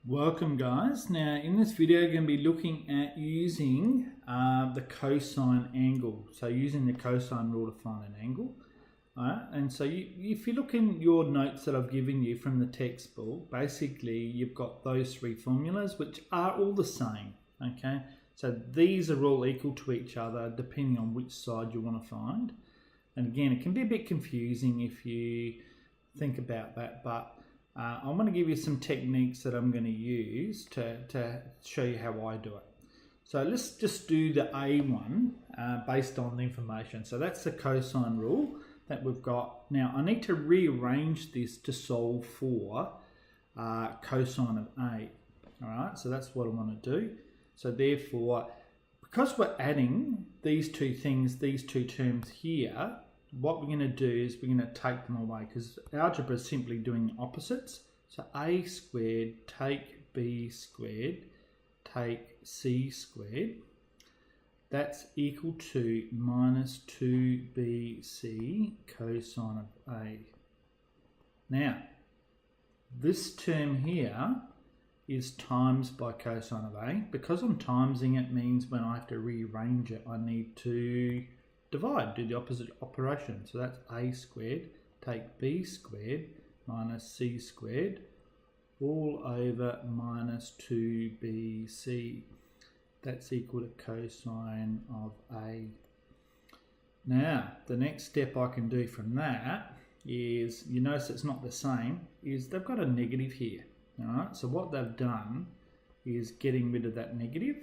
Welcome guys. Now in this video we're going to be looking at using the cosine angle. So using the cosine rule to find an angle. Alright, and so if you look in your notes that I've given you from the textbook, basically you've got those three formulas which are all the same. Okay, so these are all equal to each other depending on which side you want to find. And again, it can be a bit confusing if you think about that, but I'm going to give you some techniques that I'm going to use to show you how I do it. So let's just do the A one based on the information. So that's the cosine rule that we've got. Now I need to rearrange this to solve for cosine of A. All right, so that's what I want to do. So therefore, because we're adding these two things, these two terms here, what we're going to do is we're going to take them away because algebra is simply doing opposites. So a squared take b squared take c squared, that's equal to minus 2bc cosine of a. Now this term here is times by cosine of a. Because I'm timesing it means when I have to rearrange it I need to divide, do the opposite operation. So that's a squared take b squared minus c squared all over minus 2bc. That's equal to cosine of a. Now the next step I can do from that is, you notice it's not the same, is they've got a negative here. Alright, so what they've done is getting rid of that negative.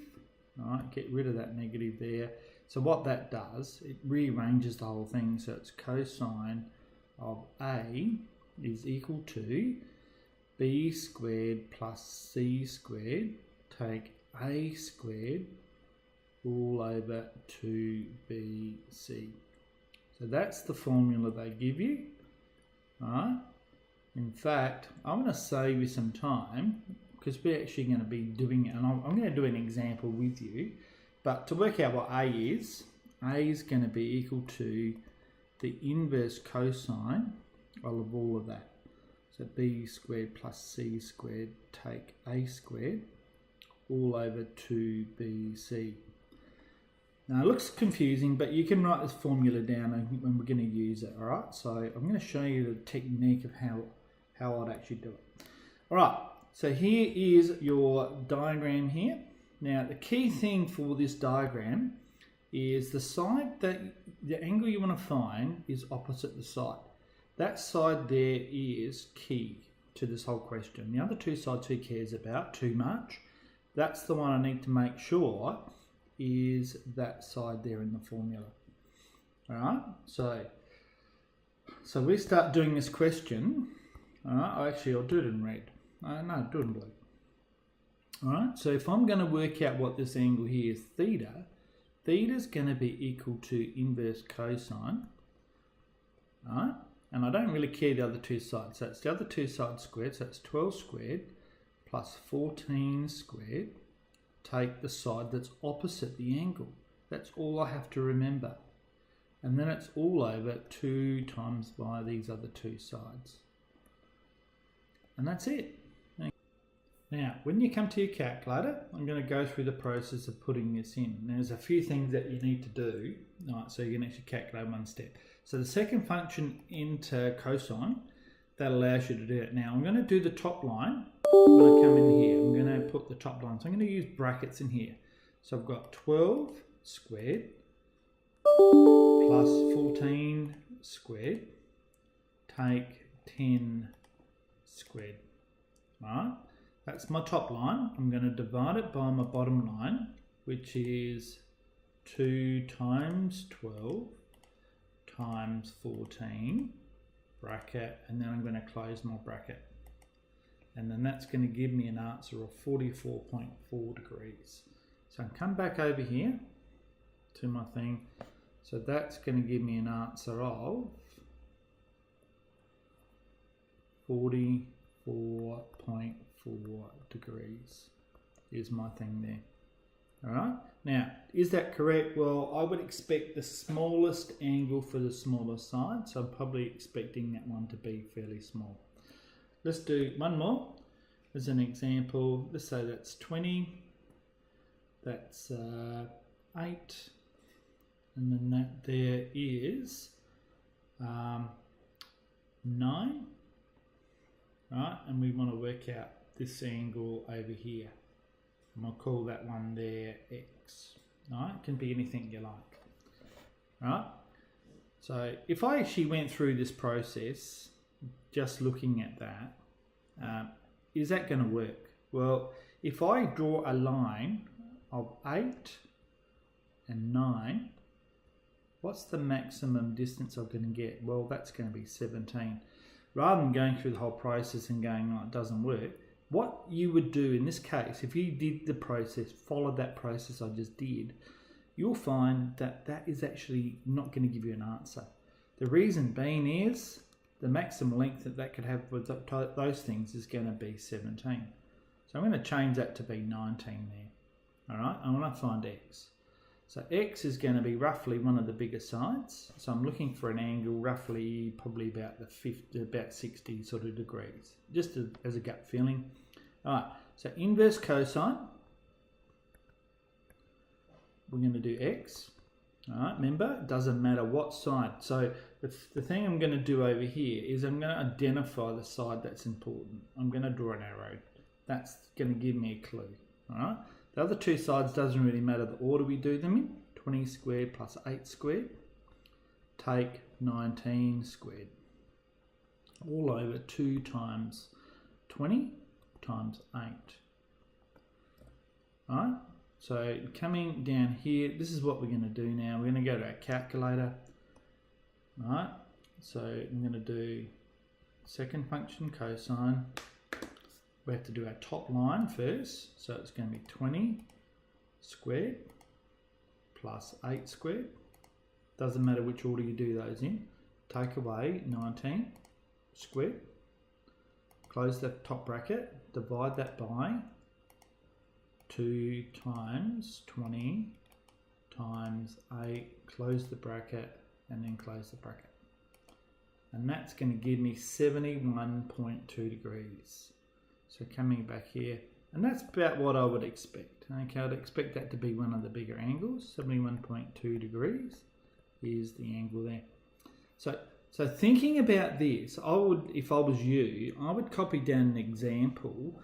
Alright, get rid of that negative there. So what that does, it rearranges the whole thing. So it's cosine of A is equal to b squared plus c squared take a squared all over 2bc. So that's the formula they give you. Alright. In fact, I'm going to save you some time because we're actually going to be doing it, and I'm going to do an example with you. But to work out what A is going to be equal to the inverse cosine of all of that. So b squared plus c squared take a squared all over 2bc. Now it looks confusing, but you can write this formula down when we're going to use it. All right, so I'm going to show you the technique of how I'd actually do it. All right, so here is your diagram here. Now the key thing for this diagram is the side that the angle you want to find is opposite the side. That side there is key to this whole question. The other two sides who cares about too much. That's the one I need to make sure is that side there in the formula. All right, so we start doing this question. All right, I'll do it in red. No, do it in blue. All right, so if I'm going to work out what this angle here is, theta is going to be equal to inverse cosine. All right, and I don't really care the other two sides. So that's the other two sides squared. So that's 12 squared plus 14 squared. Take the side that's opposite the angle. That's all I have to remember. And then it's all over 2 times by these other two sides. And that's it. Now, when you come to your calculator, I'm going to go through the process of putting this in. There's a few things that you need to do, right, so you can actually calculate one step. So the second function into cosine, that allows you to do it. Now, I'm going to do the top line. When I come in here, I'm going to put the top line. So I'm going to use brackets in here. So I've got 12 squared plus 14 squared take 10 squared. All right. That's my top line. I'm going to divide it by my bottom line, which is 2 times 12 times 14, bracket, and then I'm going to close my bracket. And then that's going to give me an answer of 44.4 degrees. So I'll come back over here to my thing. So that's going to give me an answer of 44.4 degrees is my thing there. All right. Now, is that correct? Well, I would expect the smallest angle for the smaller side. So I'm probably expecting that one to be fairly small. Let's do one more. as an example, let's say that's 20, that's 8, and then that there is 9, right? And we want to work out this angle over here. And I'll call that one there X. Right? It can be anything you like. Right? So if I actually went through this process, just looking at that, is that going to work? Well, if I draw a line of 8 and 9, what's the maximum distance I'm going to get? Well, that's going to be 17. Rather than going through the whole process and going, oh, it doesn't work, what you would do in this case, if you did the process, followed that process I just did, you'll find that that is actually not going to give you an answer. The reason being is the maximum length that that could have with those things is going to be 17. So I'm going to change that to be 19 there. All right, I want to find X. So X is going to be roughly one of the bigger sides. So I'm looking for an angle roughly probably about about 60 sort of degrees, just as a gut feeling. All right, so inverse cosine, we're going to do X. All right, remember, it doesn't matter what side. So the thing I'm going to do over here is I'm going to identify the side that's important. I'm going to draw an arrow. That's going to give me a clue. All right. The other two sides doesn't really matter the order we do them in. 20 squared plus 8 squared. Take 19 squared. All over 2 times 20 times 8. All right. So coming down here, this is what we're going to do now. We're going to go to our calculator. All right. So I'm going to do second function cosine. We have to do our top line first. So it's going to be 20 squared plus 8 squared. Doesn't matter which order you do those in. Take away 19 squared. Close the top bracket. Divide that by 2 times 20 times 8. Close the bracket and then close the bracket. And that's going to give me 71.2 degrees. So coming back here, and that's about what I would expect. Okay, I'd expect that to be one of the bigger angles. 71.2 degrees is the angle there. So thinking about this, I would, if I was you, I would copy down an example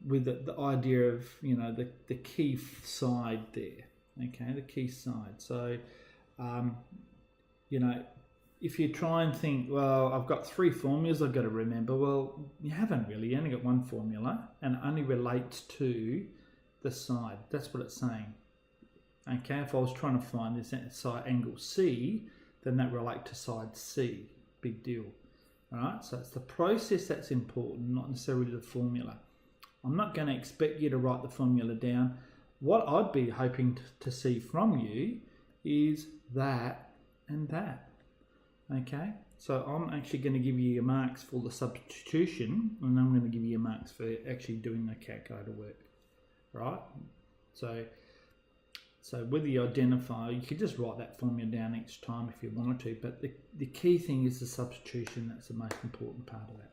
with the idea of, you know, the key side there. Okay, the key side. So, you know, if you try and think, well, I've got 3 formulas I've got to remember. Well, you haven't really. You only got one formula, and it only relates to the side. That's what it's saying. Okay, if I was trying to find this side angle C, then that relates to side C. Big deal. All right, so it's the process that's important, not necessarily the formula. I'm not going to expect you to write the formula down. What I'd be hoping to see from you is that and that. Okay, so I'm actually going to give you your marks for the substitution, and then I'm going to give you your marks for actually doing the calculator work, right? So whether you identify, you could just write that formula down each time if you wanted to, but the key thing is the substitution. That's the most important part of that.